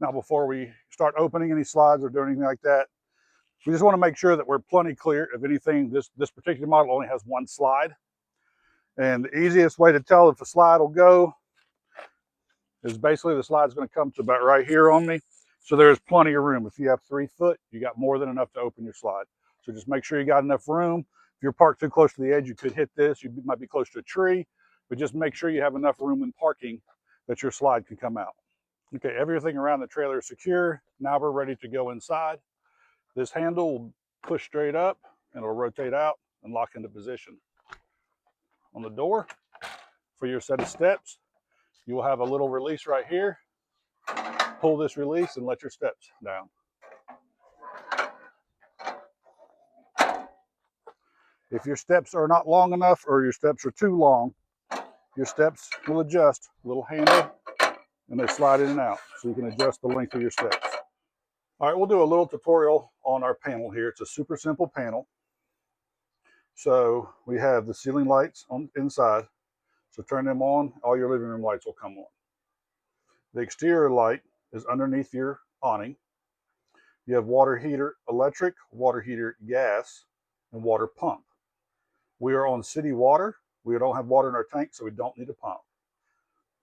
Now, before we start opening any slides or doing anything like that, we just want to make sure that we're plenty clear. If anything, this particular model only has one slide. And the easiest way to tell if a slide will go is basically the slide's going to come to about right here on me. So there's plenty of room. If you have 3 foot, you got more than enough to open your slide. So just make sure you got enough room. If you're parked too close to the edge, you could hit this. You might be close to a tree, but just make sure you have enough room in parking that your slide can come out. Okay, everything around the trailer is secure. Now we're ready to go inside. This handle will push straight up and it'll rotate out and lock into position. On the door, for your set of steps, you will have a little release right here. Pull this release and let your steps down. If your steps are not long enough or your steps are too long, your steps will adjust. Little handle and they slide in and out, so you can adjust the length of your steps. All right, we'll do a little tutorial on our panel here. It's a super simple panel. So we have the ceiling lights on inside. So turn them on, all your living room lights will come on. The exterior light is underneath your awning. You have water heater electric, water heater gas, and water pump. We are on city water. We don't have water in our tank, so we don't need a pump.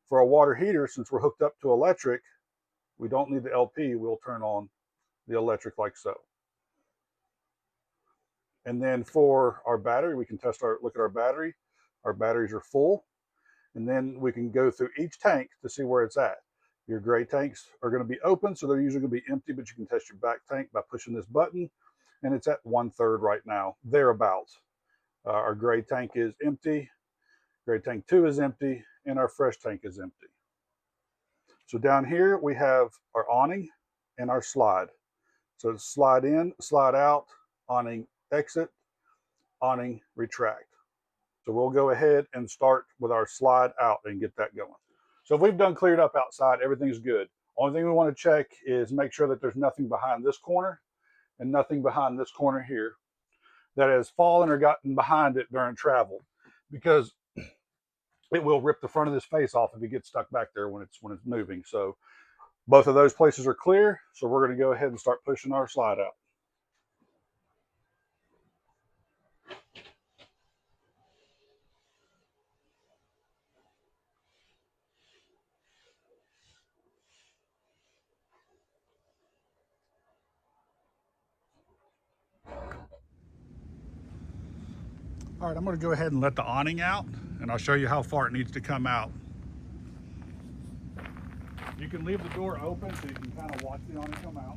For our water heater, since we're hooked up to electric, we don't need the LP. We'll turn on the electric like so. And then for our battery, we can look at our battery. Our batteries are full. And then we can go through each tank to see where it's at. Your gray tanks are going to be open, so they're usually going to be empty, but you can test your back tank by pushing this button, and it's at 1/3 right now, thereabouts. Our gray tank is empty, gray tank 2 is empty, and our fresh tank is empty. So down here we have our awning and our slide. So it's slide in, slide out, awning exit, awning retract. So we'll go ahead and start with our slide out and get that going. So if we've done cleared up outside, everything's good. Only thing we want to check is make sure that there's nothing behind this corner and nothing behind this corner here that has fallen or gotten behind it during travel, because it will rip the front of this face off if it gets stuck back there when it's moving. So both of those places are clear. So we're going to go ahead and start pushing our slide out. All right, I'm going to go ahead and let the awning out, and I'll show you how far it needs to come out. You can leave the door open so you can kind of watch the awning come out.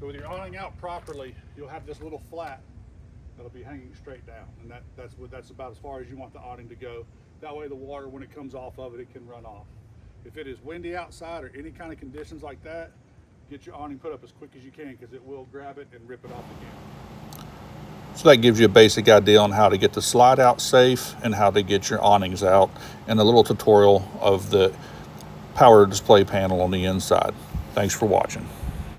So with your awning out properly, you'll have this little flat that'll be hanging straight down, and that's about as far as you want the awning to go. That way the water, when it comes off of it, it can run off. If it is windy outside or any kind of conditions like that, get your awning put up as quick as you can, because it will grab it and rip it off again. So that gives you a basic idea on how to get the slide out safe and how to get your awnings out, and a little tutorial of the power display panel on the inside. Thanks for watching.